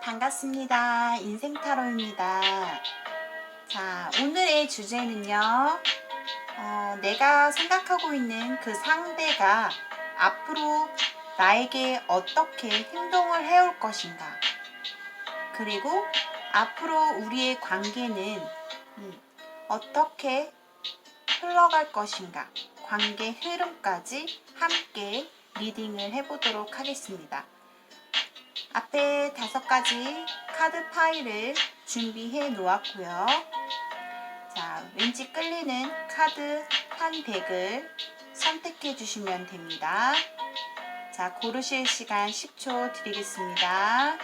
반갑습니다. 인생타로입니다. 자, 오늘의 주제는요. 내가 생각하고 있는 그 상대가 앞으로 나에게 어떻게 행동을 해올 것인가. 그리고 앞으로 우리의 관계는 어떻게 흘러갈 것인가. 관계 흐름까지 함께 리딩을 해보도록 하겠습니다. 앞에 5가지 카드 파일을 준비해 놓았고요. 자, 왠지 끌리는 카드 한 덱을 선택해 주시면 됩니다. 자, 고르실 시간 10초 드리겠습니다.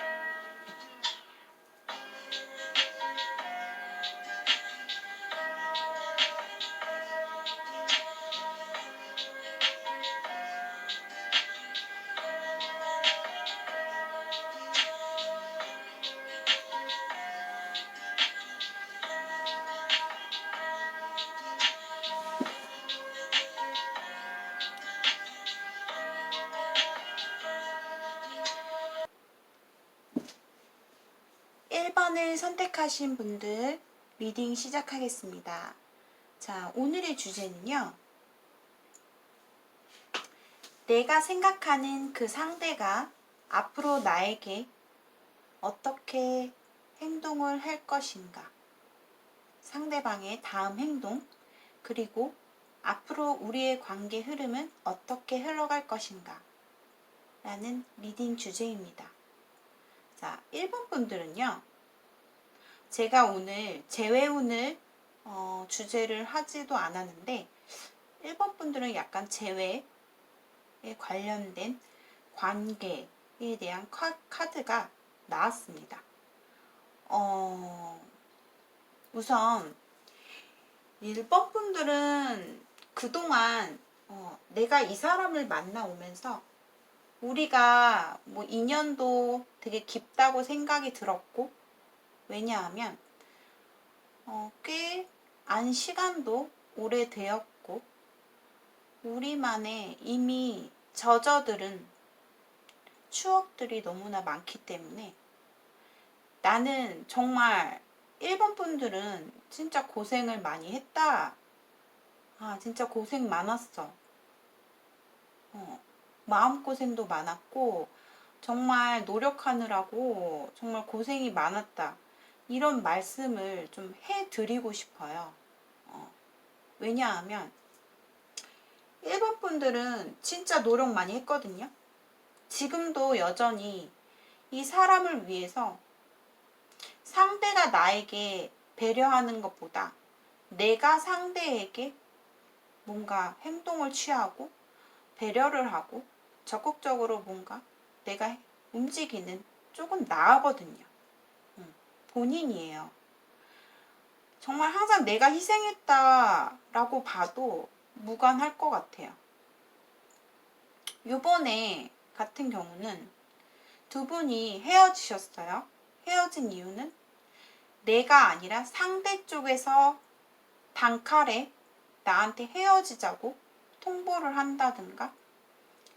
(1번을) 선택하신 분들 리딩 시작하겠습니다. 자, 오늘의 주제는요. 내가 생각하는 그 상대가 앞으로 나에게 어떻게 행동을 할 것인가. 상대방의 다음 행동, 그리고 앞으로 우리의 관계 흐름은 어떻게 흘러갈 것인가 라는 리딩 주제입니다. 자, 1번 분들은요. 제가 오늘 재회운을 주제를 하지도 않았는데 1번 분들은 약간 재회에 관련된 관계에 대한 카드가 나왔습니다. 우선 1번 분들은 그동안 내가 이 사람을 만나오면서 우리가 뭐 인연도 되게 깊다고 생각이 들었고, 왜냐하면 꽤 안 시간도 오래되었고 우리만의 이미 젖어들은 추억들이 너무나 많기 때문에 나는 정말 1번 분들은 진짜 고생을 많이 했다. 진짜 고생 많았어. 마음고생도 많았고 정말 노력하느라고 정말 고생이 많았다. 이런 말씀을 좀 해드리고 싶어요. 왜냐하면 1번 분들은 진짜 노력 많이 했거든요. 지금도 여전히 이 사람을 위해서 상대가 나에게 배려하는 것보다 내가 상대에게 뭔가 행동을 취하고 배려를 하고 적극적으로 뭔가 내가 움직이는 쪽은 나거든요. 본인이에요. 정말 항상 내가 희생했다라고 봐도 무관할 것 같아요. 요번에 같은 경우는 두 분이 헤어지셨어요. 헤어진 이유는 내가 아니라 상대 쪽에서 단칼에 나한테 헤어지자고 통보를 한다든가,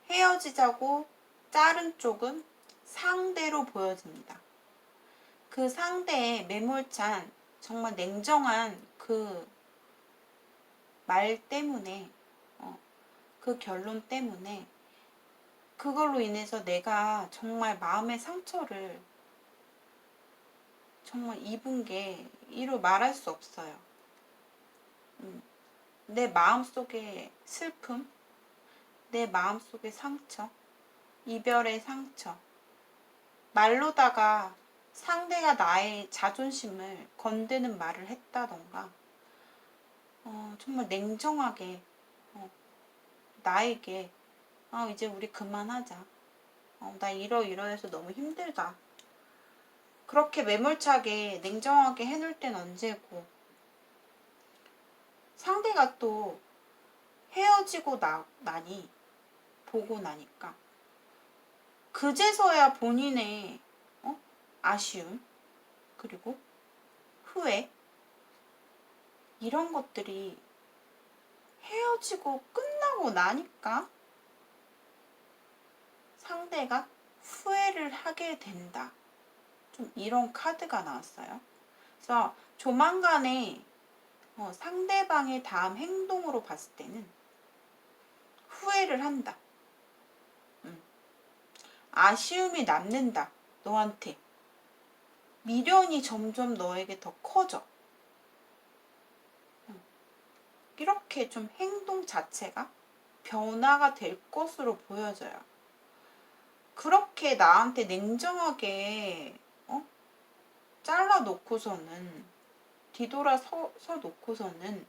헤어지자고 자른 쪽은 상대로 보여집니다. 그 상대의 매몰찬 정말 냉정한 그 말 때문에, 그 결론 때문에 그걸로 인해서 내가 정말 마음의 상처를 정말 입은 게 이루 말할 수 없어요. 내 마음속의 슬픔, 내 마음속의 상처, 이별의 상처, 말로다가 상대가 나의 자존심을 건드는 말을 했다던가, 정말 냉정하게 나에게 이제 우리 그만하자. 나 이러해서 너무 힘들다. 그렇게 매몰차게 냉정하게 해놓을 땐 언제고, 상대가 또 헤어지고 나니 보고 나니까 그제서야 본인의 아쉬움, 그리고 후회, 이런 것들이 헤어지고 끝나고 나니까 상대가 후회를 하게 된다 좀 이런 카드가 나왔어요. 그래서 조만간에 상대방의 다음 행동으로 봤을 때는 후회를 한다. 아쉬움이 남는다. 너한테. 미련이 점점 너에게 더 커져. 이렇게 좀 행동 자체가 변화가 될 것으로 보여져요. 그렇게 나한테 냉정하게 잘라놓고서는 뒤돌아서 놓고서는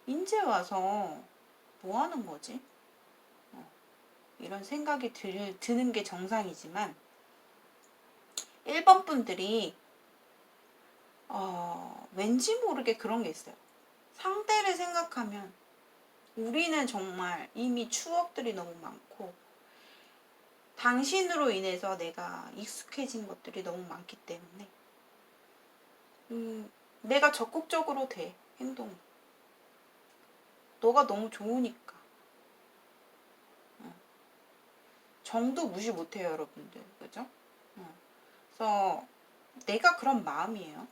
이제 와서 뭐 하는 거지? 이런 생각이 드는 게 정상이지만 1번 분들이 왠지 모르게 그런 게 있어요. 상대를 생각하면 우리는 정말 이미 추억들이 너무 많고 당신으로 인해서 내가 익숙해진 것들이 너무 많기 때문에 내가 적극적으로 돼. 행동이. 너가 너무 좋으니까. 정도 무시 못해요, 여러분들. 그죠? 그래서 내가 그런 마음이에요.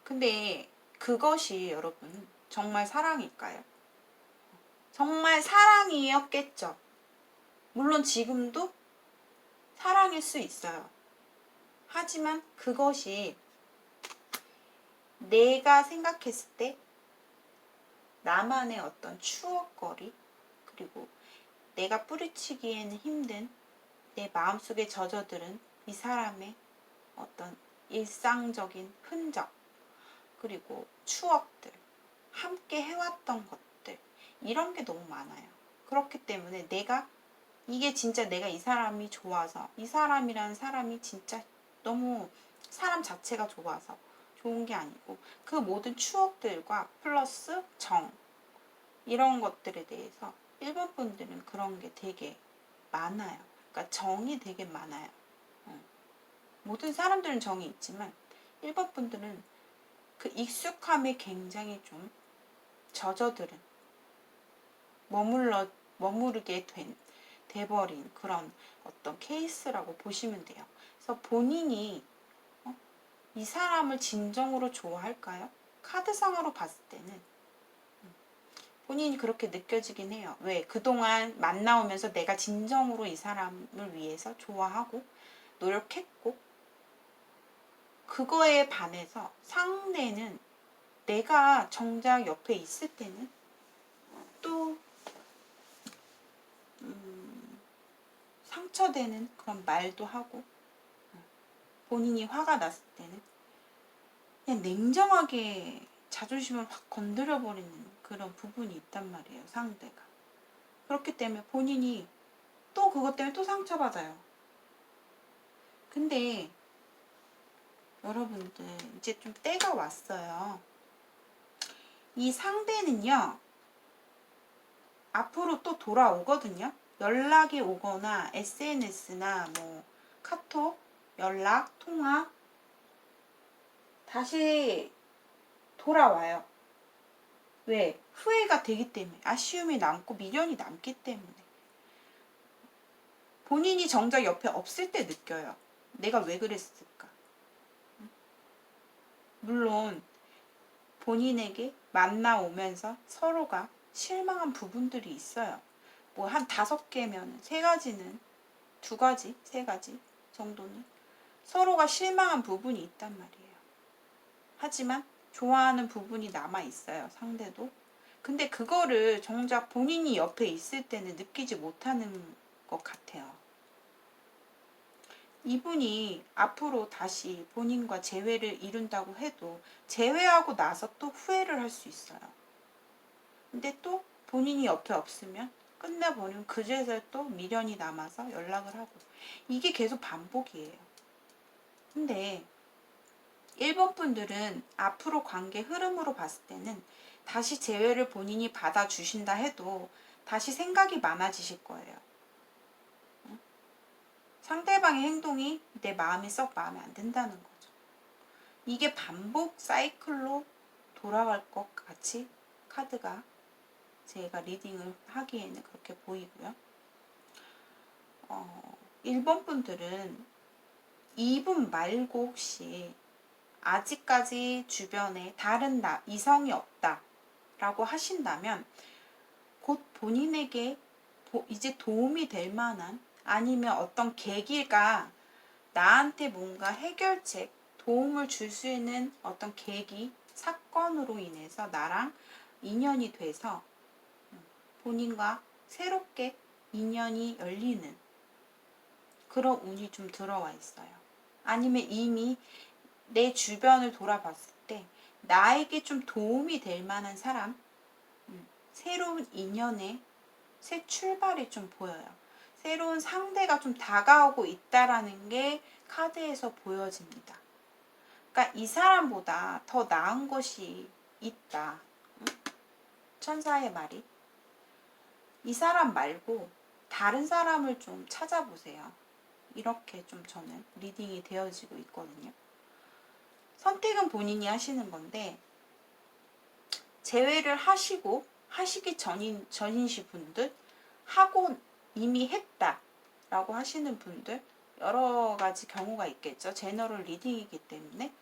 근데 그것이 여러분 정말 사랑일까요? 정말 사랑이었겠죠. 물론 지금도 사랑일 수 있어요. 하지만 그것이 내가 생각했을 때 나만의 어떤 추억거리, 그리고 내가 뿌리치기에는 힘든 내 마음속에 젖어들은 이 사람의 어떤 일상적인 흔적, 그리고 추억들, 함께 해왔던 것들, 이런 게 너무 많아요. 그렇기 때문에 내가 이게 진짜 내가 이 사람이 좋아서, 이 사람이라는 사람이 진짜 너무 사람 자체가 좋아서 좋은 게 아니고 그 모든 추억들과 플러스 이런 것들에 대해서 일본 분들은 그런 게 되게 많아요. 그러니까 정이 되게 많아요. 모든 사람들은 정이 있지만 일본 분들은 그 익숙함에 굉장히 좀 젖어들은 머무르게 돼버린 그런 어떤 케이스라고 보시면 돼요. 그래서 본인이 이 사람을 진정으로 좋아할까요? 카드상으로 봤을 때는 본인이 그렇게 느껴지긴 해요. 왜? 그동안 만나오면서 내가 진정으로 이 사람을 위해서 좋아하고 노력했고 그거에 반해서 상대는 내가 정작 옆에 있을 때는 또 상처되는 그런 말도 하고 본인이 화가 났을 때는 그냥 냉정하게 자존심을 확 건드려버리는 그런 부분이 있단 말이에요. 상대가. 그렇기 때문에 본인이 또 그것 때문에 또 상처받아요. 근데 여러분들 이제 좀 때가 왔어요. 이 상대는요 앞으로 또 돌아오거든요. 연락이 오거나 SNS나 뭐 카톡, 연락, 통화 다시 돌아와요. 왜? 후회가 되기 때문에, 아쉬움이 남고 미련이 남기 때문에. 본인이 정작 옆에 없을 때 느껴요. 내가 왜 그랬을까? 물론 본인에게 만나오면서 서로가 실망한 부분들이 있어요. 뭐 한 5개면 3가지는 2가지, 3가지 정도는 서로가 실망한 부분이 있단 말이에요. 하지만 좋아하는 부분이 남아있어요. 상대도. 근데 그거를 정작 본인이 옆에 있을 때는 느끼지 못하는 것 같아요. 이분이 앞으로 다시 본인과 재회를 이룬다고 해도 재회하고 나서 또 후회를 할 수 있어요. 근데 또 본인이 옆에 없으면 끝내버리면 그제서 또 미련이 남아서 연락을 하고 이게 계속 반복이에요. 근데 일본 분들은 앞으로 관계 흐름으로 봤을 때는 다시 재회를 본인이 받아주신다 해도 다시 생각이 많아지실 거예요. 상대방의 행동이 내 마음에 썩 마음에 안 든다는 거죠. 이게 반복 사이클로 돌아갈 것 같이 카드가 제가 리딩을 하기에는 그렇게 보이고요. 1번 분들은 이분 말고 혹시 아직까지 주변에 다른 이성이 없다라고 하신다면 곧 본인에게 이제 도움이 될 만한, 아니면 어떤 계기가 나한테 뭔가 해결책, 도움을 줄 수 있는 어떤 계기, 사건으로 인해서 나랑 인연이 돼서 본인과 새롭게 인연이 열리는 그런 운이 좀 들어와 있어요. 아니면 이미 내 주변을 돌아봤을 때 나에게 좀 도움이 될 만한 사람, 새로운 인연의 새 출발이 좀 보여요. 새로운 상대가 좀 다가오고 있다라는 게 카드에서 보여집니다. 그러니까 이 사람보다 더 나은 것이 있다. 천사의 말이. 이 사람 말고 다른 사람을 좀 찾아보세요. 이렇게 좀 저는 리딩이 되어지고 있거든요. 선택은 본인이 하시는 건데, 제외를 하시기 전이시 분들, 하고 이미 했다라고 하시는 분들, 여러 가지 경우가 있겠죠. 제너럴 리딩이기 때문에.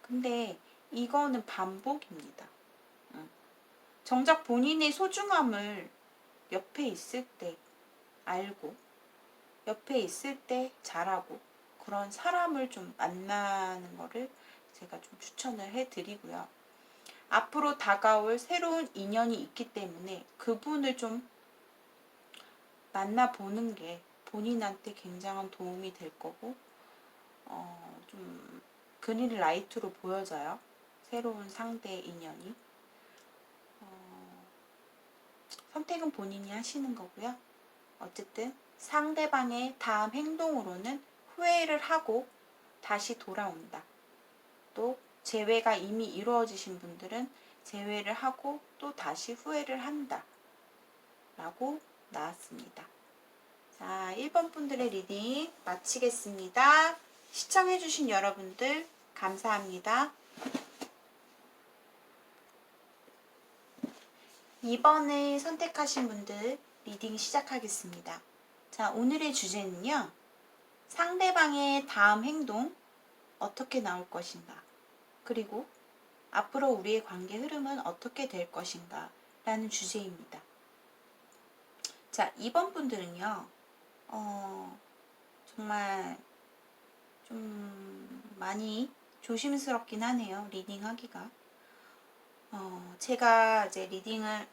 근데 이거는 반복입니다. 정작 본인의 소중함을 옆에 있을 때 알고, 옆에 있을 때 잘하고, 그런 사람을 좀 만나는 거를 제가 좀 추천을 해드리고요. 앞으로 다가올 새로운 인연이 있기 때문에 그분을 좀 만나보는 게 본인한테 굉장한 도움이 될 거고, 좀 그린 라이트로 보여져요. 새로운 상대 인연이. 선택은 본인이 하시는 거고요. 어쨌든 상대방의 다음 행동으로는 후회를 하고 다시 돌아온다. 또 재회가 이미 이루어지신 분들은 재회를 하고 또 다시 후회를 한다 라고 나왔습니다. 자, 1번 분들의 리딩 마치겠습니다. 시청해주신 여러분들 감사합니다. 2번을 선택하신 분들 리딩 시작하겠습니다. 자, 오늘의 주제는요. 상대방의 다음 행동 어떻게 나올 것인가, 그리고 앞으로 우리의 관계 흐름은 어떻게 될 것인가 라는 주제입니다. 자, 2번 분들은요. 정말 좀 많이 조심스럽긴 하네요. 리딩하기가. 제가 이제 리딩을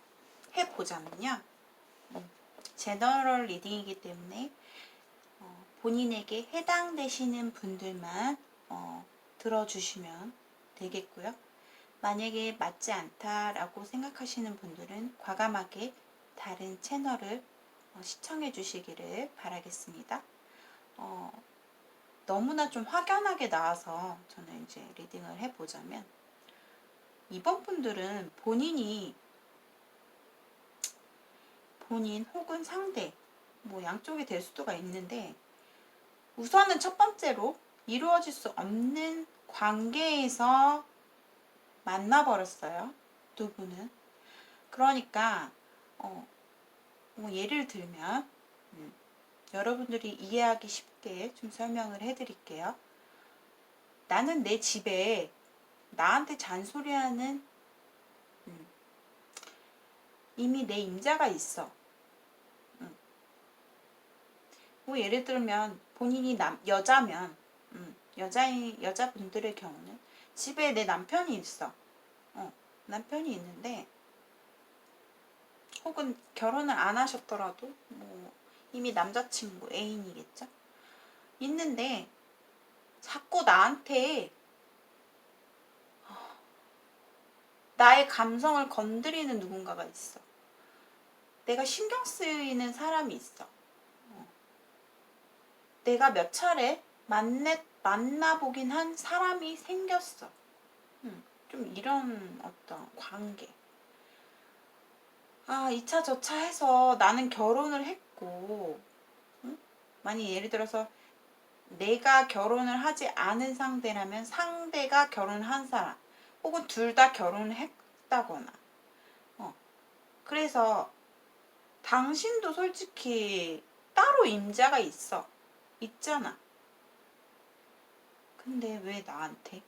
해보자면요. 제너럴 리딩이기 때문에 본인에게 해당되시는 분들만 들어주시면 되겠고요. 만약에 맞지 않다라고 생각하시는 분들은 과감하게 다른 채널을 시청해 주시기를 바라겠습니다. 너무나 좀 확연하게 나와서 저는 이제 리딩을 해보자면, 이번 분들은 본인 혹은 상대, 뭐 양쪽이 될 수도가 있는데, 우선은 첫 번째로 이루어질 수 없는 관계에서 만나버렸어요. 두 분은. 그러니까 뭐 예를 들면 여러분들이 이해하기 쉽게 좀 설명을 해드릴게요. 나는 내 집에 나한테 잔소리하는 이미 내 임자가 있어. 뭐 예를 들면 본인이 여자면 여자분들의 경우는 집에 내 남편이 있어. 남편이 있는데, 혹은 결혼을 안 하셨더라도 뭐 이미 남자친구, 애인이겠죠? 있는데 자꾸 나한테 나의 감성을 건드리는 누군가가 있어. 내가 신경 쓰이는 사람이 있어. 내가 몇 차례 만나보긴 한 사람이 생겼어. 좀 이런 어떤 관계. 2차 저차 해서 나는 결혼을 했고, 만약 예를 들어서 내가 결혼을 하지 않은 상대라면 상대가 결혼을 한 사람, 혹은 둘 다 결혼을 했다거나. 그래서 당신도 솔직히 따로 임자가 있잖아. 근데 왜 나한테?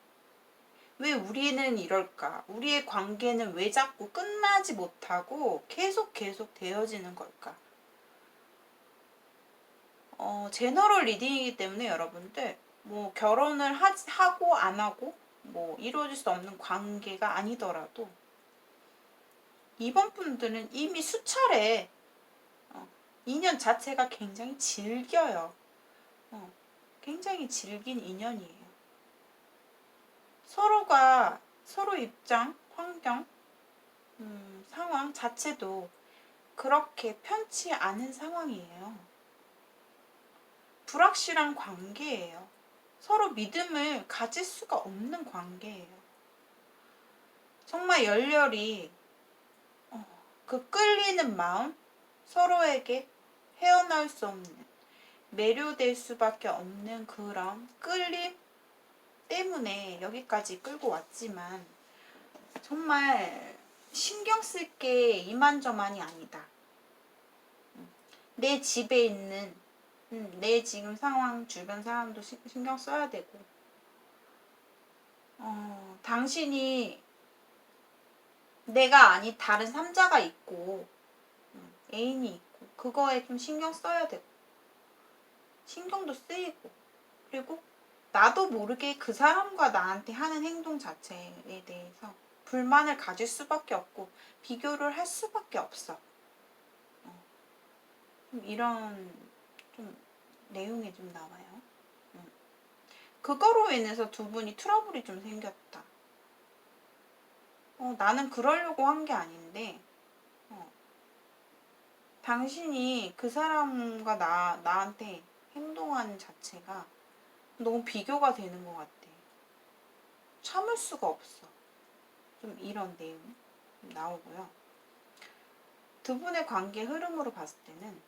왜 우리는 이럴까? 우리의 관계는 왜 자꾸 끝나지 못하고 계속 되어지는 걸까? 제너럴 리딩이기 때문에 여러분들 뭐 결혼을 하고 안 하고 뭐 이루어질 수 없는 관계가 아니더라도 이번 분들은 이미 수차례 인연 자체가 굉장히 질겨요. 굉장히 질긴 인연이에요. 서로가 서로 입장, 환경, 상황 자체도 그렇게 편치 않은 상황이에요. 불확실한 관계예요. 서로 믿음을 가질 수가 없는 관계예요. 정말 열렬히 그 끌리는 마음, 서로에게 헤어나올 수 없는, 매료될 수밖에 없는 그런 끌림 때문에 여기까지 끌고 왔지만 정말 신경 쓸 게 이만저만이 아니다. 내 집에 있는 내 지금 상황, 주변 사람도 신경 써야 되고 당신이 내가 아닌 다른 삼자가 있고 애인이 있고 그거에 좀 신경 써야 되고 신경도 쓰이고 그리고 나도 모르게 그 사람과 나한테 하는 행동 자체에 대해서 불만을 가질 수밖에 없고 비교를 할 수밖에 없어. 좀 이런 좀 내용이 좀 나와요. 그거로 인해서 두 분이 트러블이 좀 생겼다. 나는 그러려고 한 게 아닌데 당신이 그 사람과 나한테 행동하는 자체가 너무 비교가 되는 것 같아. 참을 수가 없어. 좀 이런 내용 나오고요. 두 분의 관계 흐름으로 봤을 때는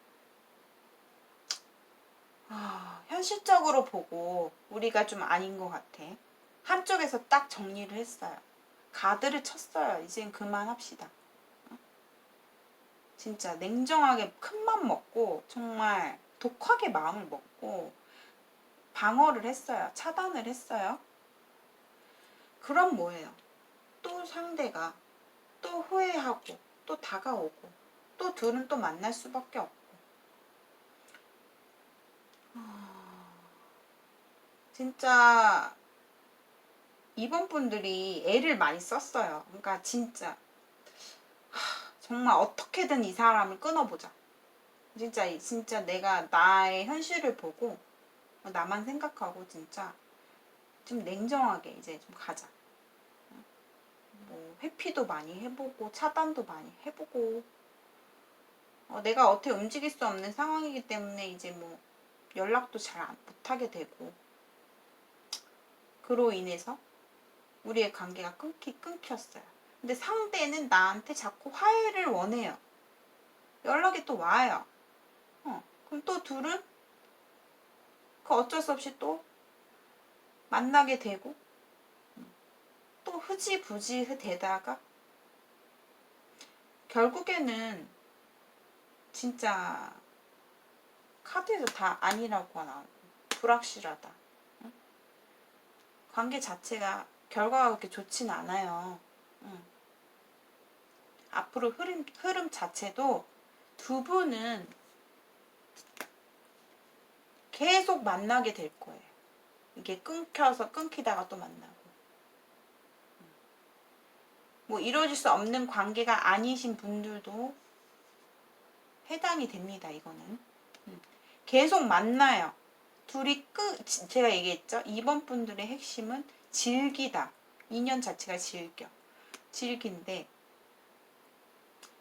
현실적으로 보고 우리가 좀 아닌 것 같아. 한쪽에서 딱 정리를 했어요. 가드를 쳤어요. 이젠 그만합시다. 진짜 냉정하게 큰맘 먹고 정말 독하게 마음을 먹고 방어를 했어요. 차단을 했어요. 그럼 뭐예요? 또 상대가 또 후회하고 또 다가오고 또 둘은 또 만날 수밖에 없고 진짜 이번 분들이 애를 많이 썼어요. 그러니까 진짜 정말 어떻게든 이 사람을 끊어보자. 진짜 내가 나의 현실을 보고 나만 생각하고 진짜 좀 냉정하게 이제 좀 가자. 뭐 회피도 많이 해보고 차단도 많이 해보고 내가 어떻게 움직일 수 없는 상황이기 때문에 이제 뭐 연락도 잘 못하게 되고 그로 인해서 우리의 관계가 끊겼어요. 근데 상대는 나한테 자꾸 화해를 원해요. 연락이 또 와요. 그럼 또 둘은 그 어쩔 수 없이 또 만나게 되고 또 흐지부지 되다가 결국에는 진짜 카드에서 다 아니라고 나오고 불확실하다. 관계 자체가 결과가 그렇게 좋진 않아요. 앞으로 흐름 자체도 두 분은 계속 만나게 될 거예요. 이게 끊기다가 또 만나고. 뭐 이루어질 수 없는 관계가 아니신 분들도 해당이 됩니다. 이거는. 계속 만나요. 둘이 제가 얘기했죠. 이번 분들의 핵심은 즐기다. 인연 자체가 즐긴데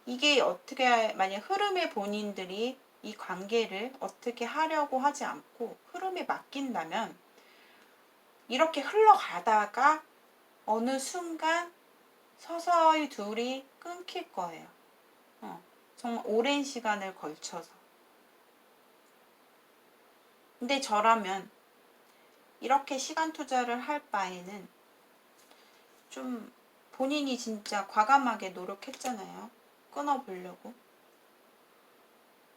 이게 어떻게 만약 흐름의 본인들이 이 관계를 어떻게 하려고 하지 않고 흐름에 맡긴다면 이렇게 흘러가다가 어느 순간 서서히 둘이 끊길 거예요. 정말 오랜 시간을 걸쳐서. 근데 저라면 이렇게 시간 투자를 할 바에는 좀 본인이 진짜 과감하게 노력했잖아요. 끊어보려고.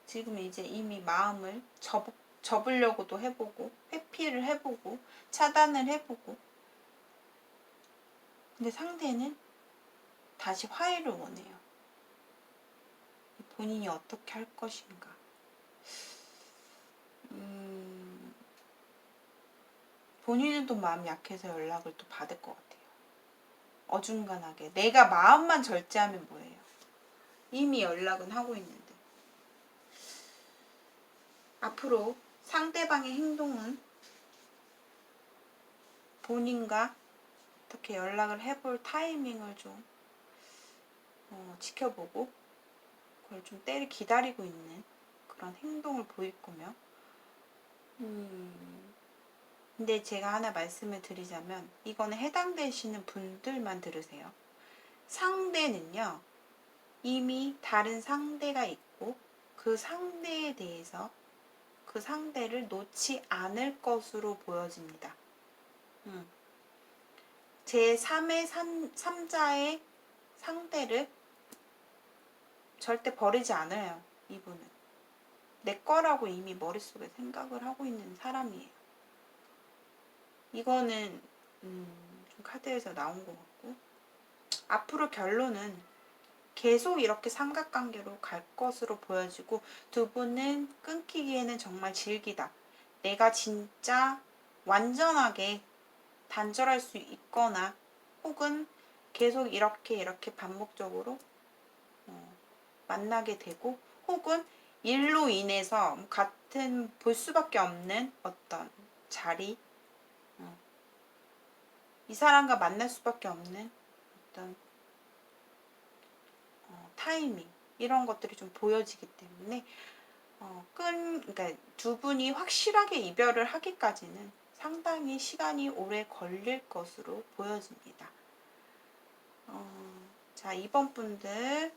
지금 이제 이미 마음을 접으려고도 해보고 회피를 해보고 차단을 해보고, 근데 상대는 다시 화해를 원해요. 본인이 어떻게 할 것인가. 본인은 또 마음 약해서 연락을 또 받을 것 같아요. 어중간하게. 내가 마음만 절제하면 뭐예요? 이미 연락은 하고 있는데. 앞으로 상대방의 행동은 본인과 어떻게 연락을 해볼 타이밍을 좀 지켜보고 그걸 좀 때를 기다리고 있는 그런 행동을 보일 거며, 근데 제가 하나 말씀을 드리자면 이거는 해당되시는 분들만 들으세요. 상대는요, 이미 다른 상대가 있고 그 상대에 대해서 그 상대를 놓지 않을 것으로 보여집니다. 제3의 3자의 상대를 절대 버리지 않아요. 이분은 내 거라고 이미 머릿속에 생각을 하고 있는 사람이에요. 이거는 좀 카드에서 나온 것 같고, 앞으로 결론은 계속 이렇게 삼각관계로 갈 것으로 보여지고, 두 분은 끊기기에는 정말 질기다. 내가 진짜 완전하게 단절할 수 있거나 혹은 계속 이렇게 반복적으로 만나게 되고, 혹은 일로 인해서 같은 볼 수밖에 없는 어떤 자리, 이 사람과 만날 수밖에 없는 어떤 타이밍, 이런 것들이 좀 보여지기 때문에 그러니까 두 분이 확실하게 이별을 하기까지는 상당히 시간이 오래 걸릴 것으로 보여집니다. 자, 이번 분들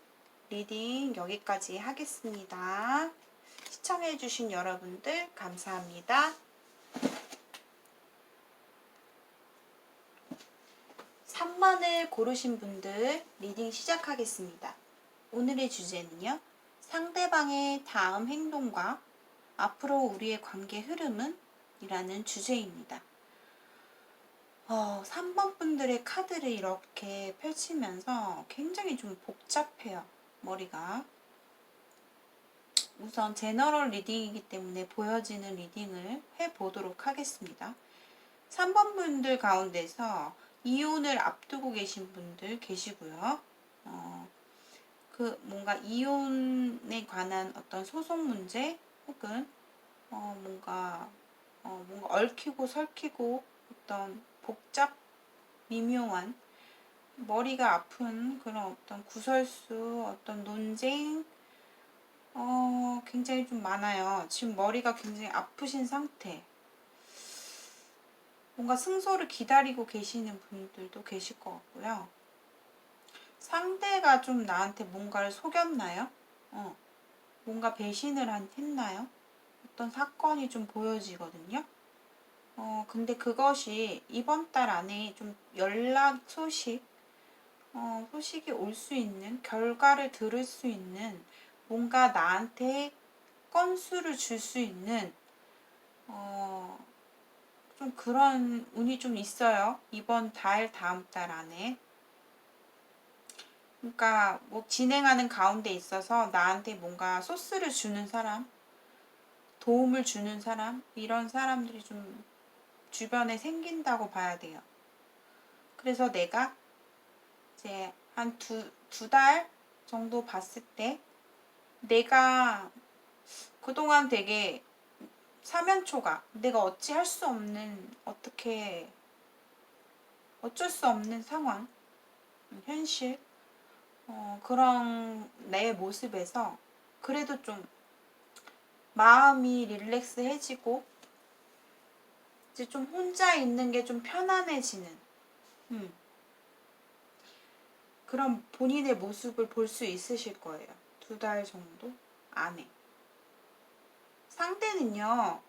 리딩 여기까지 하겠습니다. 시청해주신 여러분들 감사합니다. 3번을 고르신 분들 리딩 시작하겠습니다. 오늘의 주제는요, 상대방의 다음 행동과 앞으로 우리의 관계 흐름은? 이라는 주제입니다. 3번 분들의 카드를 이렇게 펼치면서 굉장히 좀 복잡해요, 머리가. 우선 제너럴 리딩이기 때문에 보여지는 리딩을 해보도록 하겠습니다. 3번 분들 가운데서 이혼을 앞두고 계신 분들 계시고요. 뭔가 이혼에 관한 어떤 소송 문제, 혹은 뭔가 얽히고 설키고 어떤 복잡 미묘한 머리가 아픈 그런 어떤 구설수, 어떤 논쟁, 굉장히 좀 많아요. 지금 머리가 굉장히 아프신 상태. 뭔가 승소를 기다리고 계시는 분들도 계실 것 같고요. 상대가 좀 나한테 뭔가를 속였나요? 뭔가 배신을 했나요? 어떤 사건이 좀 보여지거든요. 근데 그것이 이번 달 안에 좀 연락 소식이 올 수 있는, 결과를 들을 수 있는, 뭔가 나한테 건수를 줄 수 있는, 좀 그런 운이 좀 있어요. 이번 달, 다음 달 안에. 그러니까 뭐 진행하는 가운데 있어서 나한테 뭔가 소스를 주는 사람, 도움을 주는 사람, 이런 사람들이 좀 주변에 생긴다고 봐야 돼요. 그래서 내가 이제 한 두 달 정도 봤을 때 내가 그동안 되게 사면초가, 내가 어찌할 수 없는, 어쩔 수 없는 상황, 현실, 그런 내 모습에서 그래도 좀 마음이 릴렉스해지고 이제 좀 혼자 있는 게 좀 편안해지는 그런 본인의 모습을 볼 수 있으실 거예요. 두 달 정도 안에. 상대는요,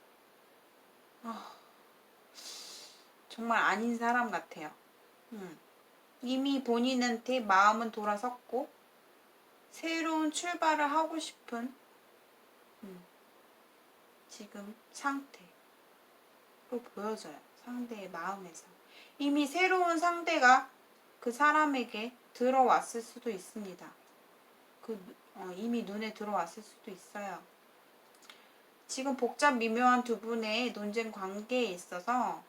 정말 아닌 사람 같아요. 이미 본인한테 마음은 돌아섰고 새로운 출발을 하고 싶은 지금 상태로 보여져요. 상대의 마음에서. 이미 새로운 상대가 그 사람에게 들어왔을 수도 있습니다. 이미 눈에 들어왔을 수도 있어요. 지금 복잡 미묘한 두 분의 논쟁 관계에 있어서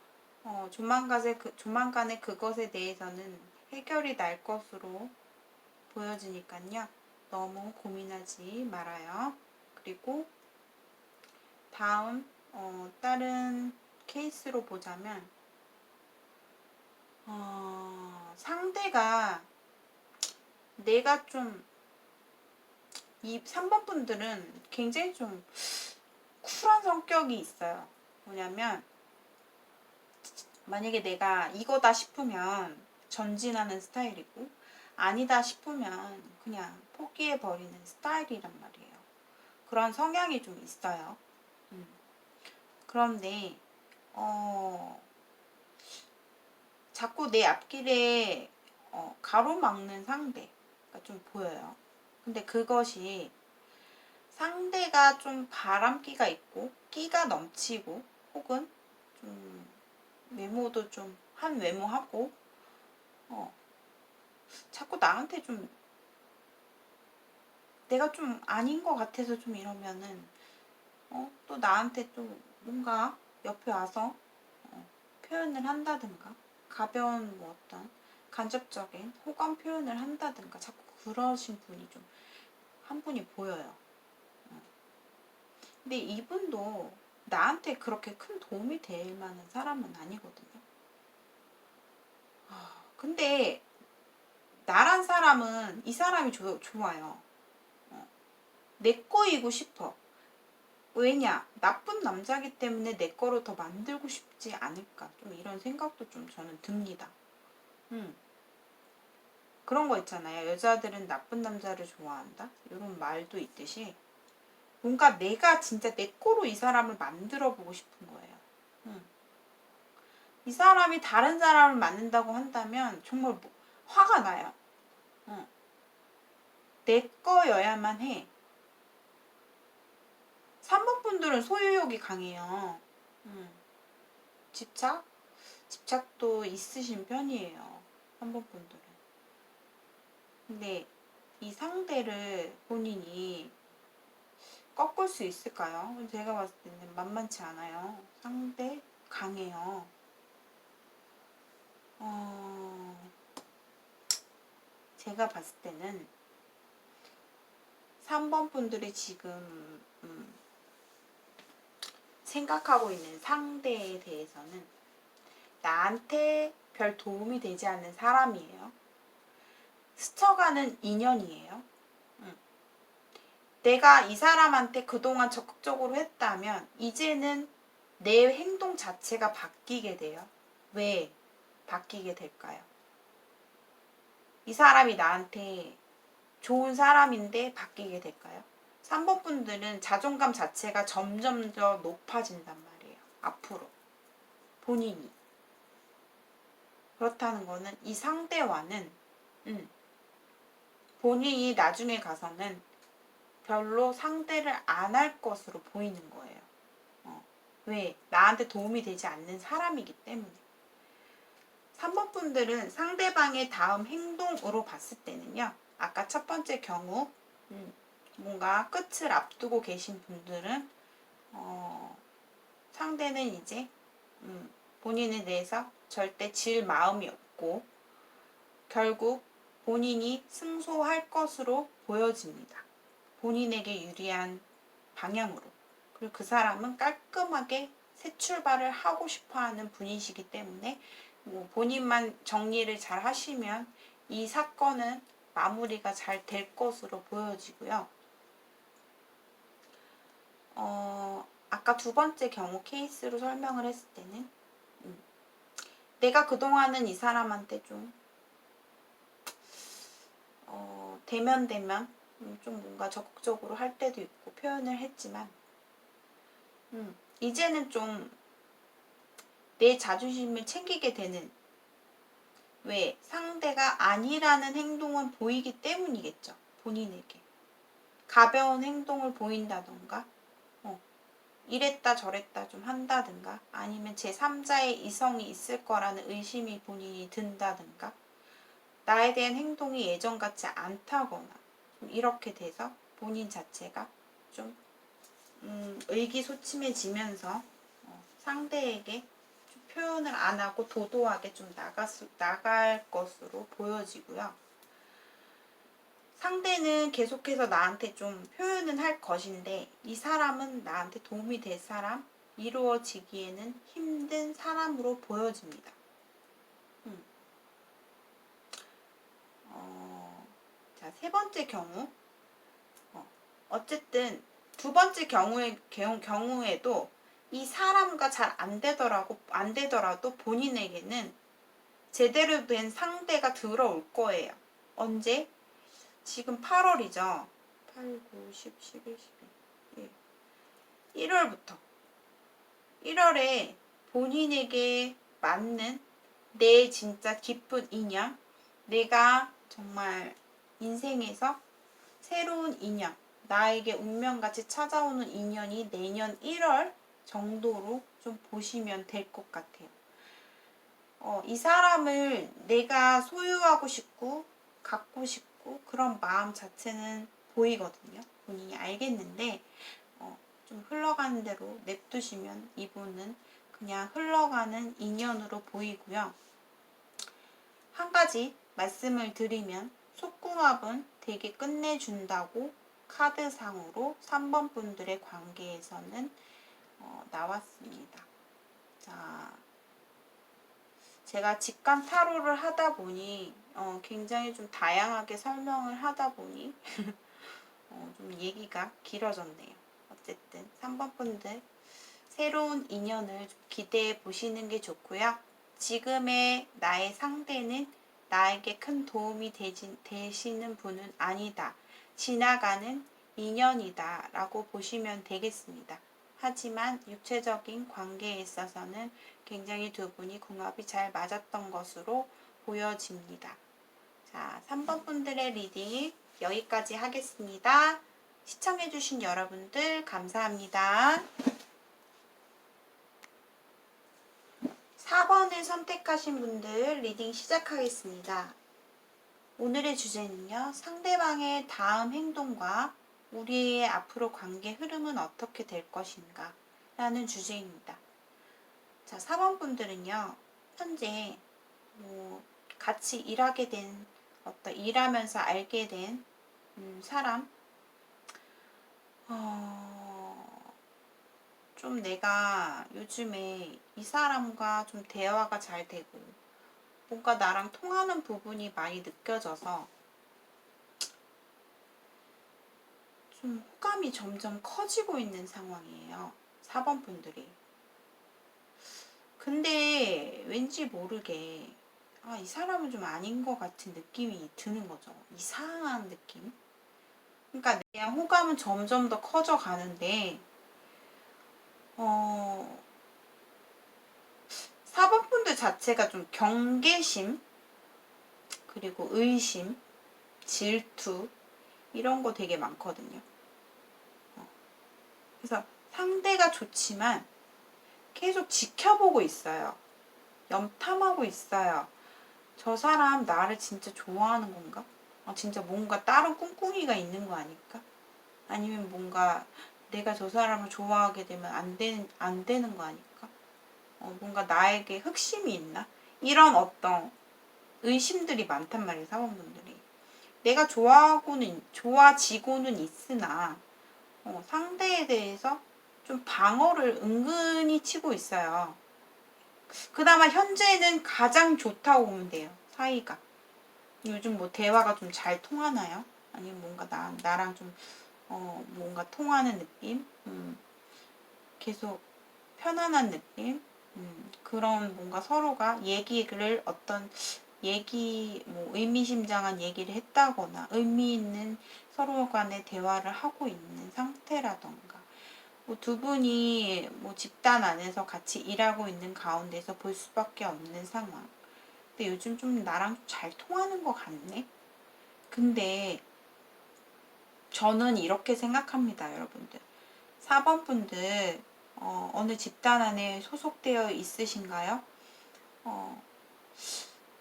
조만간에 그것에 대해서는 해결이 날 것으로 보여지니까요. 너무 고민하지 말아요. 그리고 다음 다른 케이스로 보자면 상대가 내가 좀 이 3번 분들은 굉장히 좀 쿨한 성격이 있어요. 뭐냐면 만약에 내가 이거다 싶으면 전진하는 스타일이고 아니다 싶으면 그냥 포기해버리는 스타일이란 말이에요. 그런 성향이 좀 있어요. 그런데 자꾸 내 앞길에 가로막는 상대가 좀 보여요. 근데 그것이 상대가 좀 바람기가 있고 끼가 넘치고 혹은 좀 외모도 좀 한 외모하고 자꾸 나한테 좀 내가 좀 아닌 것 같아서 좀 이러면은 또 나한테 좀 뭔가 옆에 와서 표현을 한다든가 가벼운 뭐 어떤 간접적인 호감 표현을 한다든가 자꾸 그러신 분이 좀 한 분이 보여요. 근데 이분도 나한테 그렇게 큰 도움이 될 만한 사람은 아니거든요. 근데 나란 사람은 이 사람이 좋아요. 내 거이고 싶어. 왜냐? 나쁜 남자기 때문에 내 거로 더 만들고 싶지 않을까. 좀 이런 생각도 좀 저는 듭니다. 그런 거 있잖아요. 여자들은 나쁜 남자를 좋아한다? 이런 말도 있듯이 뭔가 내가 진짜 내 거로 이 사람을 만들어 보고 싶은 거예요. 이 사람이 다른 사람을 만든다고 한다면 정말 화가 나요. 내 거여야만 해. 3번 분들은 소유욕이 강해요. 집착도 있으신 편이에요. 3번 분들은. 근데 이 상대를 본인이 꺾을 수 있을까요? 제가 봤을 때는 만만치 않아요. 상대 강해요. 제가 봤을 때는 3번 분들이 지금 생각하고 있는 상대에 대해서는 나한테 별 도움이 되지 않는 사람이에요. 스쳐가는 인연이에요. 내가 이 사람한테 그동안 적극적으로 했다면 이제는 내 행동 자체가 바뀌게 돼요. 왜 바뀌게 될까요? 이 사람이 나한테 좋은 사람인데 바뀌게 될까요? 3번 분들은 자존감 자체가 점점 더 높아진단 말이에요. 앞으로. 본인이. 그렇다는 거는 이 상대와는 본인이 나중에 가서는 별로 상대를 안 할 것으로 보이는 거예요. 왜? 나한테 도움이 되지 않는 사람이기 때문에. 3번 분들은 상대방의 다음 행동으로 봤을 때는요. 아까 첫 번째 경우 뭔가 끝을 앞두고 계신 분들은 상대는 이제 본인에 대해서 절대 질 마음이 없고 결국 본인이 승소할 것으로 보여집니다. 본인에게 유리한 방향으로. 그리고 그 사람은 깔끔하게 새 출발을 하고 싶어하는 분이시기 때문에 본인만 정리를 잘 하시면 이 사건은 마무리가 잘 될 것으로 보여지고요. 아까 두 번째 경우 케이스로 설명을 했을 때는 내가 그동안은 이 사람한테 좀 대면 좀 뭔가 적극적으로 할 때도 있고 표현을 했지만 이제는 좀 내 자존심을 챙기게 되는 왜? 상대가 아니라는 행동은 보이기 때문이겠죠. 본인에게. 가벼운 행동을 보인다던가 이랬다 저랬다 좀 한다든가 아니면 제3자의 이성이 있을 거라는 의심이 본인이 든다든가 나에 대한 행동이 예전 같지 않다거나 좀 이렇게 돼서 본인 자체가 좀 의기소침해지면서 상대에게 좀 표현을 안 하고 도도하게 좀 나갈 것으로 보여지고요. 상대는 계속해서 나한테 좀 표현은 할 것인데 이 사람은 나한테 도움이 될 사람, 이루어지기에는 힘든 사람으로 보여집니다. 자, 세 번째 경우. 어쨌든 두 번째 경우에도 이 사람과 잘 안 되더라도 본인에게는 제대로 된 상대가 들어올 거예요. 언제? 지금 8월이죠. 8, 9, 10, 11, 12. 1월부터. 1월에 본인에게 맞는 내 진짜 깊은 인연, 내가 정말 인생에서 새로운 인연, 나에게 운명같이 찾아오는 인연이 내년 1월 정도로 좀 보시면 될 것 같아요. 이 사람을 내가 소유하고 싶고 갖고 싶고 그런 마음 자체는 보이거든요. 본인이 알겠는데 좀 흘러가는 대로 냅두시면 이분은 그냥 흘러가는 인연으로 보이고요. 한 가지 말씀을 드리면 속궁합은 되게 끝내준다고 카드상으로 3번 분들의 관계에서는 나왔습니다. 자, 제가 직관 타로를 하다 보니 굉장히 좀 다양하게 설명을 하다 보니 좀 얘기가 길어졌네요. 어쨌든 3번 분들 새로운 인연을 좀 기대해 보시는 게 좋고요. 지금의 나의 상대는 나에게 큰 도움이 되시는 분은 아니다. 지나가는 인연이다 라고 보시면 되겠습니다. 하지만 육체적인 관계에 있어서는 굉장히 두 분이 궁합이 잘 맞았던 것으로 보여집니다. 자, 3번 분들의 리딩 여기까지 하겠습니다. 시청해주신 여러분들 감사합니다. 4번을 선택하신 분들 리딩 시작하겠습니다. 오늘의 주제는요. 상대방의 다음 행동과 우리의 앞으로 관계 흐름은 어떻게 될 것인가 라는 주제입니다. 자, 4번 분들은요. 현재 같이 일하게 된 일하면서 알게 된 사람 좀 내가 요즘에 이 사람과 좀 대화가 잘 되고 뭔가 나랑 통하는 부분이 많이 느껴져서 좀 호감이 점점 커지고 있는 상황이에요. 4번 분들이. 근데 왠지 모르게 이 사람은 좀 아닌 것 같은 느낌이 드는 거죠. 이상한 느낌. 그러니까 그냥 호감은 점점 더 커져 가는데 4번 분들 자체가 좀 경계심 그리고 의심, 질투 이런 거 되게 많거든요. 그래서 상대가 좋지만 계속 지켜보고 있어요. 염탐하고 있어요. 저 사람 나를 진짜 좋아하는 건가? 진짜 뭔가 다른 꿍꿍이가 있는 거 아닐까? 아니면 뭔가 내가 저 사람을 좋아하게 되면 안 되는 거 아닐까? 뭔가 나에게 흑심이 있나? 이런 어떤 의심들이 많단 말이에요, 사원분들이. 내가 좋아지고는 있으나, 상대에 대해서 좀 방어를 은근히 치고 있어요. 그나마 현재는 가장 좋다고 보면 돼요, 사이가. 요즘 뭐 대화가 좀 잘 통하나요? 아니면 뭔가 나랑 좀, 뭔가 통하는 느낌? 계속 편안한 느낌? 그런 뭔가 서로가 의미심장한 얘기를 했다거나 의미 있는 서로 간의 대화를 하고 있는 상태라던가 두 분이 집단 안에서 같이 일하고 있는 가운데서 볼 수밖에 없는 상황. 근데 요즘 좀 나랑 잘 통하는 것 같네? 근데 저는 이렇게 생각합니다, 여러분들. 4번 분들 어느 집단 안에 소속되어 있으신가요?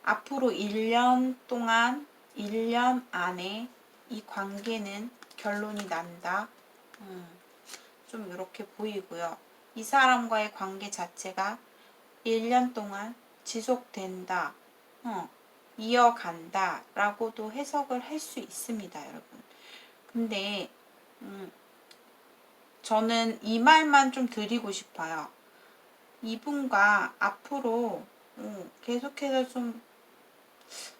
앞으로 1년 동안, 1년 안에 이 관계는 결론이 난다. 좀 이렇게 보이고요. 이 사람과의 관계 자체가 1년 동안 지속된다. 이어간다. 라고도 해석을 할 수 있습니다, 여러분. 근데 저는 이 말만 좀 드리고 싶어요. 이분과 앞으로 계속해서 좀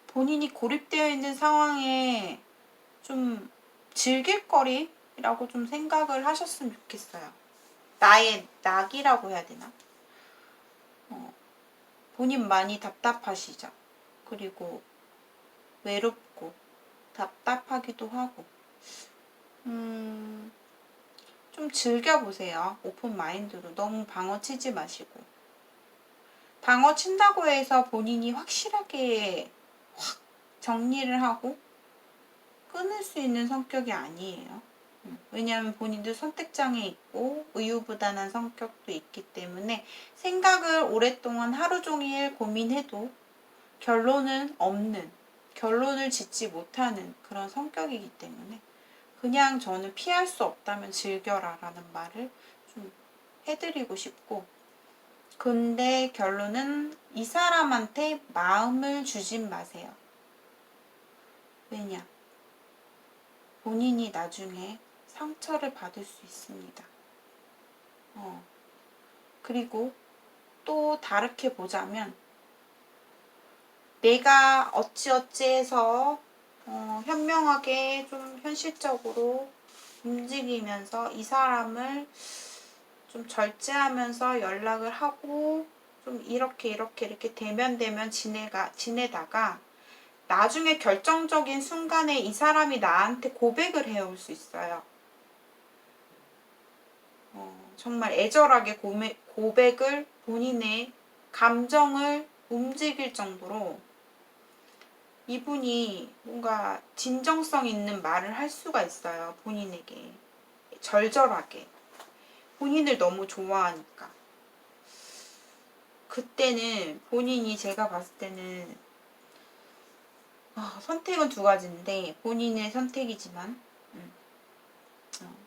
본인이 고립되어 있는 상황에 좀 즐길 거리라고 좀 생각을 하셨으면 좋겠어요. 나의 낙이라고 해야 되나? 본인 많이 답답하시죠? 그리고 외롭고 답답하기도 하고 좀 즐겨보세요. 오픈 마인드로. 너무 방어 치지 마시고. 방어 친다고 해서 본인이 확실하게 확 정리를 하고 끊을 수 있는 성격이 아니에요. 왜냐하면 본인도 선택장애 있고 우유부단한 성격도 있기 때문에 생각을 오랫동안 하루 종일 고민해도 결론은 없는, 결론을 짓지 못하는 그런 성격이기 때문에 그냥 저는 피할 수 없다면 즐겨라 라는 말을 좀 해드리고 싶고, 근데 결론은 이 사람한테 마음을 주진 마세요. 왜냐? 본인이 나중에 상처를 받을 수 있습니다. 그리고 또 다르게 보자면 내가 어찌어찌 해서 현명하게 좀 현실적으로 움직이면서 이 사람을 좀 절제하면서 연락을 하고 좀 이렇게 대면 지내다가 나중에 결정적인 순간에 이 사람이 나한테 고백을 해올 수 있어요. 정말 애절하게 고백을 본인의 감정을 움직일 정도로 이분이 뭔가 진정성 있는 말을 할 수가 있어요. 본인에게. 절절하게. 본인을 너무 좋아하니까. 그때는 본인이 제가 봤을 때는 선택은 두 가지인데 본인의 선택이지만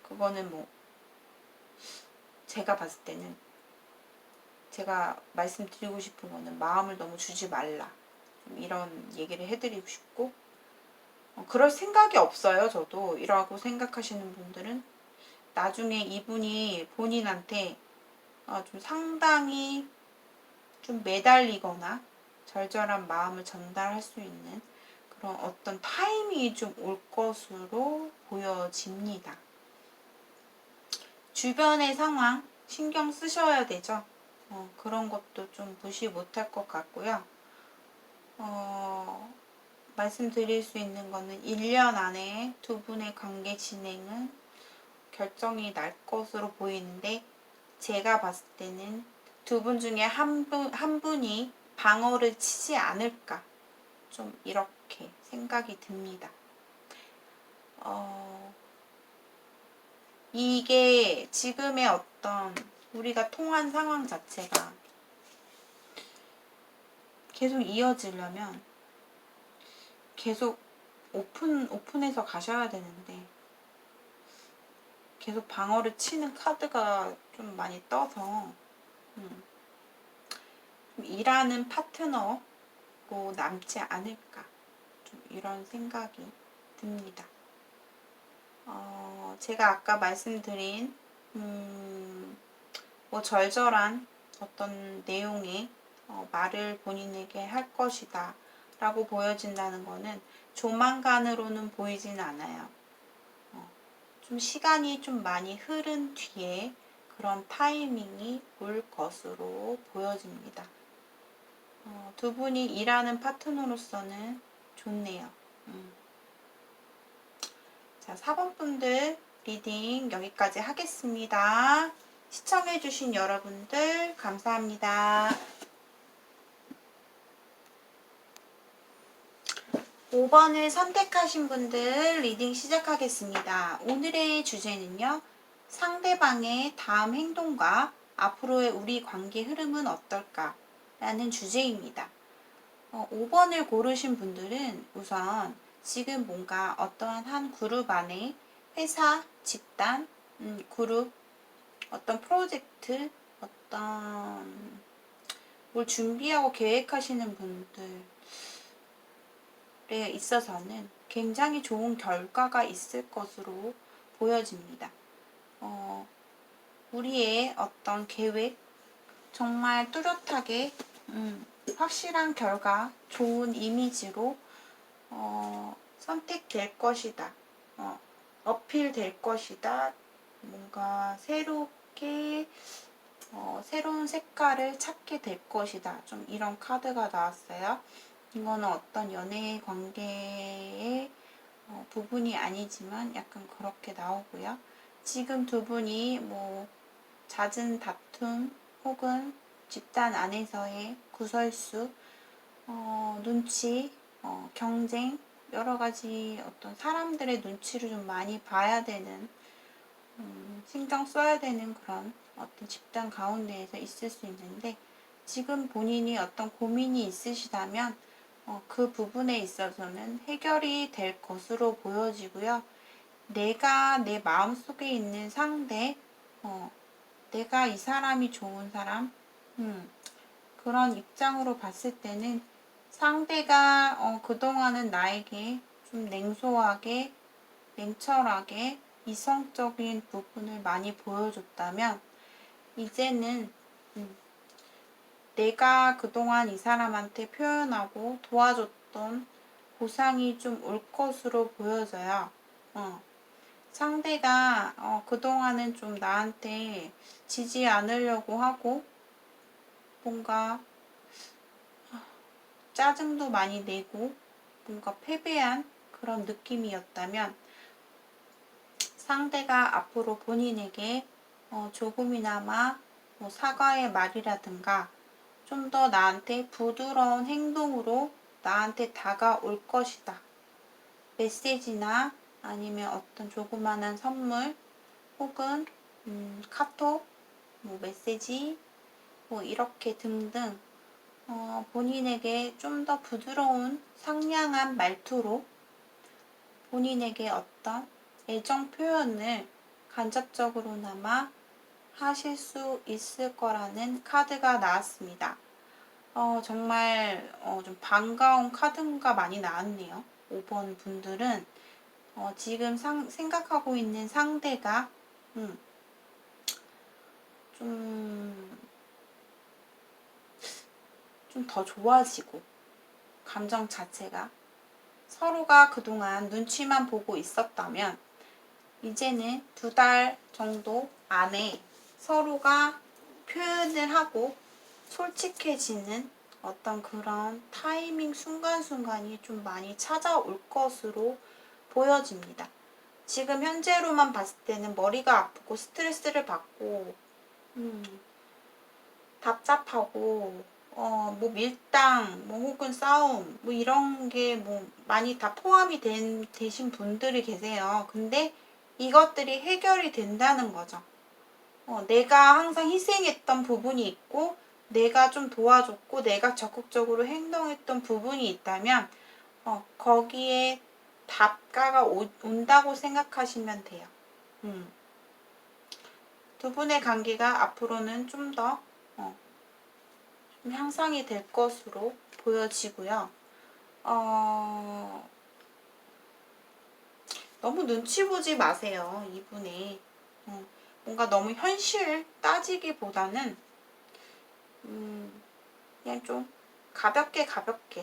그거는 뭐 제가 봤을 때는 제가 말씀드리고 싶은 거는 마음을 너무 주지 말라. 이런 얘기를 해드리고 싶고 그럴 생각이 없어요. 저도 이라고 생각하시는 분들은 나중에 이분이 본인한테 좀 상당히 좀 매달리거나 절절한 마음을 전달할 수 있는 그런 어떤 타이밍이 좀 올 것으로 보여집니다. 주변의 상황 신경 쓰셔야 되죠. 그런 것도 좀 무시 못할 것 같고요. 말씀드릴 수 있는 거는 1년 안에 두 분의 관계 진행은 결정이 날 것으로 보이는데 제가 봤을 때는 두 분 중에 한 분이 방어를 치지 않을까 좀 이렇게 생각이 듭니다. 이게 지금의 어떤 우리가 통한 상황 자체가 계속 이어지려면 계속 오픈해서 가셔야 되는데 계속 방어를 치는 카드가 좀 많이 떠서 좀 일하는 파트너로 남지 않을까 좀 이런 생각이 듭니다. 제가 아까 말씀드린 뭐 절절한 어떤 내용의 말을 본인에게 할 것이다 라고 보여진다는 거는 조만간으로는 보이진 않아요. 좀 시간이 좀 많이 흐른 뒤에 그런 타이밍이 올 것으로 보여집니다. 두 분이 일하는 파트너로서는 좋네요. 자, 4번 분들 리딩 여기까지 하겠습니다. 시청해주신 여러분들 감사합니다. 5번을 선택하신 분들 리딩 시작하겠습니다. 오늘의 주제는요. 상대방의 다음 행동과 앞으로의 우리 관계 흐름은 어떨까? 라는 주제입니다. 5번을 고르신 분들은 우선 지금 뭔가 어떠한 한 그룹 안에 회사, 집단, 그룹, 어떤 프로젝트, 어떤 뭘 준비하고 계획하시는 분들에 있어서는 굉장히 좋은 결과가 있을 것으로 보여집니다. 우리의 어떤 계획, 정말 뚜렷하게 확실한 결과, 좋은 이미지로 선택될 것이다. 어필될 것이다. 뭔가 새롭게 새로운 색깔을 찾게 될 것이다. 좀 이런 카드가 나왔어요. 이거는 어떤 연애 관계의 부분이 아니지만 약간 그렇게 나오고요. 지금 두 분이 뭐 잦은 다툼 혹은 집단 안에서의 구설수, 눈치, 경쟁, 여러 가지 어떤 사람들의 눈치를 좀 많이 봐야 되는, 신경 써야 되는 그런 어떤 집단 가운데에서 있을 수 있는데, 지금 본인이 어떤 고민이 있으시다면 그 부분에 있어서는 해결이 될 것으로 보여지고요. 내가 내 마음속에 있는 상대, 내가 이 사람이 좋은 사람, 그런 입장으로 봤을 때는 상대가 그동안은 나에게 좀 냉소하게, 냉철하게 이성적인 부분을 많이 보여줬다면 이제는 내가 그동안 이 사람한테 표현하고 도와줬던 보상이 좀 올 것으로 보여져요. 상대가 그동안은 좀 나한테 지지 않으려고 하고 뭔가 짜증도 많이 내고 뭔가 패배한 그런 느낌이었다면 상대가 앞으로 본인에게 조금이나마 뭐 사과의 말이라든가 좀 더 나한테 부드러운 행동으로 나한테 다가올 것이다. 메시지나 아니면 어떤 조그마한 선물 혹은 카톡, 뭐 메시지, 뭐 이렇게 등등 본인에게 좀 더 부드러운 상냥한 말투로 본인에게 어떤 애정 표현을 간접적으로나마 하실 수 있을 거라는 카드가 나왔습니다. 정말 좀 반가운 카드가 많이 나왔네요. 5번 분들은 지금 생각하고 있는 상대가 좀 더 좋아지고 감정 자체가 서로가 그동안 눈치만 보고 있었다면 이제는 2달 정도 안에 서로가 표현을 하고 솔직해지는 어떤 그런 타이밍 순간순간이 좀 많이 찾아올 것으로 보여집니다. 지금 현재로만 봤을 때는 머리가 아프고 스트레스를 받고 답답하고 뭐 밀당, 뭐 혹은 싸움, 뭐 이런 게 뭐 많이 다 포함이 되신 분들이 계세요. 근데 이것들이 해결이 된다는 거죠. 내가 항상 희생했던 부분이 있고, 내가 좀 도와줬고, 내가 적극적으로 행동했던 부분이 있다면, 거기에 답가가 온다고 생각하시면 돼요. 두 분의 관계가 앞으로는 좀 더 향상이 될 것으로 보여지고요. 너무 눈치 보지 마세요, 이분이. 뭔가 너무 현실 따지기보다는 그냥 좀 가볍게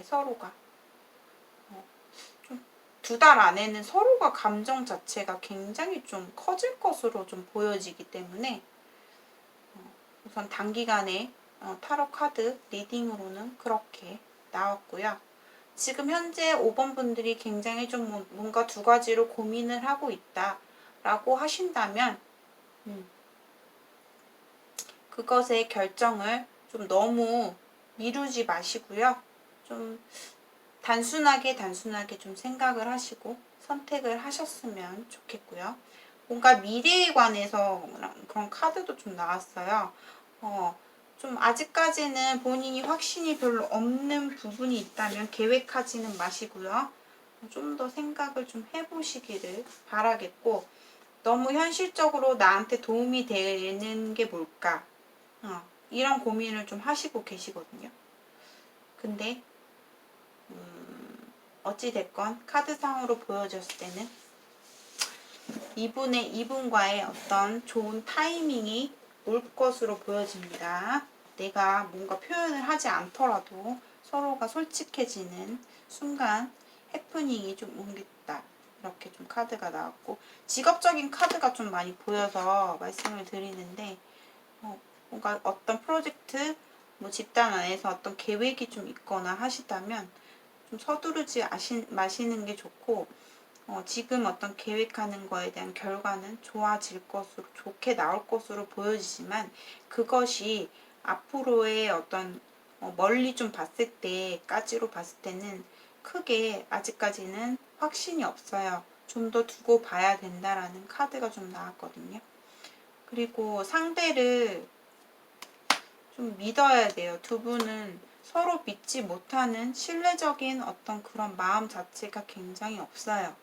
서로가 좀 2달 안에는 서로가 감정 자체가 굉장히 좀 커질 것으로 좀 보여지기 때문에 우선 단기간에 타로 카드 리딩으로는 그렇게 나왔고요. 지금 현재 5번 분들이 굉장히 좀 뭔가 2가지로 고민을 하고 있다 라고 하신다면 그것의 결정을 좀 너무 미루지 마시고요. 좀 단순하게 좀 생각을 하시고 선택을 하셨으면 좋겠고요. 뭔가 미래에 관해서 그런 카드도 좀 나왔어요. 좀 아직까지는 본인이 확신이 별로 없는 부분이 있다면 계획하지는 마시고요. 좀 더 생각을 좀 해보시기를 바라겠고, 너무 현실적으로 나한테 도움이 되는 게 뭘까? 이런 고민을 좀 하시고 계시거든요. 근데 어찌됐건 카드상으로 보여졌을 때는 이분과의 어떤 좋은 타이밍이 올 것으로 보여집니다. 내가 뭔가 표현을 하지 않더라도 서로가 솔직해지는 순간 해프닝이 좀 옮겼다. 이렇게 좀 카드가 나왔고, 직업적인 카드가 좀 많이 보여서 말씀을 드리는데, 뭔가 어떤 프로젝트, 뭐 집단 안에서 어떤 계획이 좀 있거나 하시다면 좀 서두르지 마시는 게 좋고, 지금 어떤 계획하는 거에 대한 결과는 좋아질 것으로, 좋게 나올 것으로 보여지지만, 그것이 앞으로의 어떤 멀리 좀 봤을 때까지로 봤을 때는 크게 아직까지는 확신이 없어요. 좀 더 두고 봐야 된다라는 카드가 좀 나왔거든요. 그리고 상대를 좀 믿어야 돼요. 두 분은 서로 믿지 못하는 신뢰적인 어떤 그런 마음 자체가 굉장히 없어요.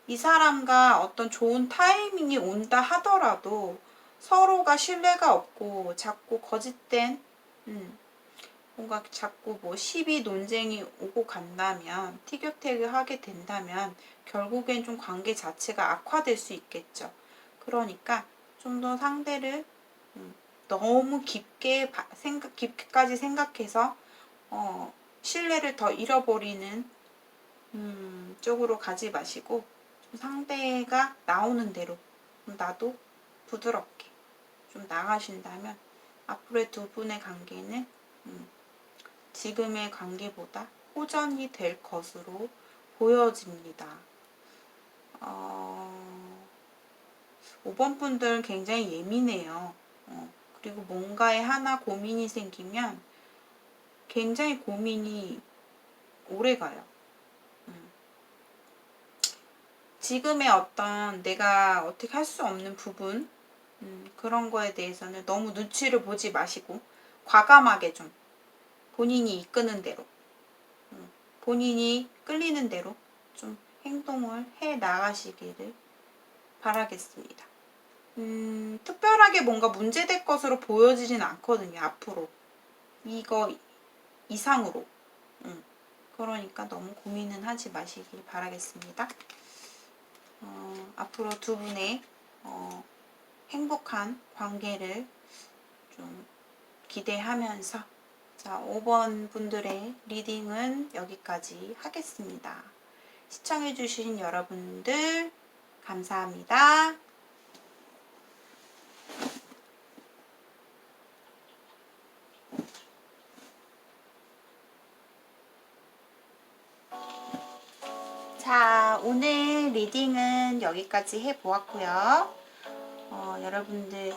이 사람과 어떤 좋은 타이밍이 온다 하더라도 서로가 신뢰가 없고 자꾸 거짓된 뭔가 자꾸 뭐 시비 논쟁이 오고 간다면, 티격태격 하게 된다면 결국엔 좀 관계 자체가 악화될 수 있겠죠. 그러니까 좀 더 상대를 너무 깊게까지 생각해서 신뢰를 더 잃어버리는 쪽으로 가지 마시고, 좀 상대가 나오는 대로 나도 부드럽게 좀 나가신다면 앞으로의 두 분의 관계는 지금의 관계보다 호전이 될 것으로 보여집니다. 5번 분들은 굉장히 예민해요. 그리고 뭔가에 하나 고민이 생기면 굉장히 고민이 오래 가요. 지금의 어떤 내가 어떻게 할 수 없는 부분, 그런 거에 대해서는 너무 눈치를 보지 마시고 과감하게 좀 본인이 이끄는 대로, 본인이 끌리는 대로 좀 행동을 해 나가시기를 바라겠습니다. 특별하게 뭔가 문제될 것으로 보여지진 않거든요. 앞으로 이거 이상으로. 그러니까 너무 고민은 하지 마시길 바라겠습니다. 앞으로 두 분의 행복한 관계를 좀 기대하면서, 자, 5번 분들의 리딩은 여기까지 하겠습니다. 시청해주신 여러분들 감사합니다. 자, 오늘 리딩은 여기까지 해보았고요. 여러분들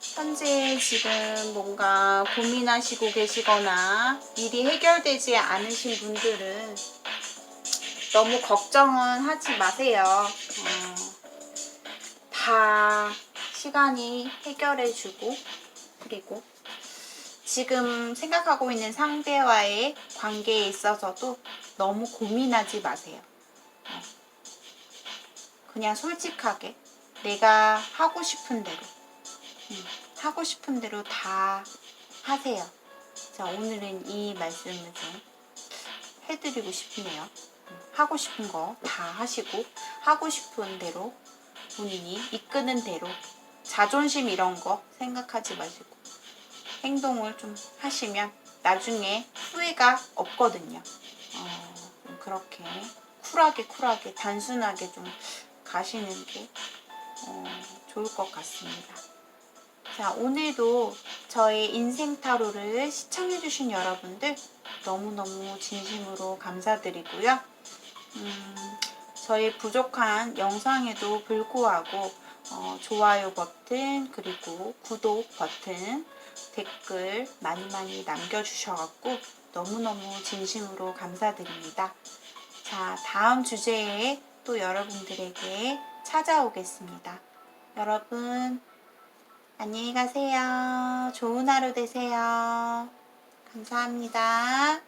현재 지금 뭔가 고민하시고 계시거나 일이 해결되지 않으신 분들은 너무 걱정은 하지 마세요. 다 시간이 해결해주고, 그리고 지금 생각하고 있는 상대와의 관계에 있어서도 너무 고민하지 마세요. 그냥 솔직하게 내가 하고 싶은 대로 다 하세요. 자, 오늘은 이 말씀을 좀 해드리고 싶네요. 하고 싶은 거 다 하시고, 하고 싶은 대로 본인이 이끄는 대로, 자존심 이런 거 생각하지 마시고 행동을 좀 하시면 나중에 후회가 없거든요. 그렇게 쿨하게 단순하게 좀 가시는 게 좋을 것 같습니다. 자, 오늘도 저의 인생 타로를 시청해주신 여러분들 너무너무 진심으로 감사드리고요. 저의 부족한 영상에도 불구하고 좋아요 버튼, 그리고 구독 버튼, 댓글 많이 남겨주셔갖고 너무너무 진심으로 감사드립니다. 자, 다음 주제에 또 여러분들에게 찾아오겠습니다. 여러분 안녕히 가세요. 좋은 하루 되세요. 감사합니다.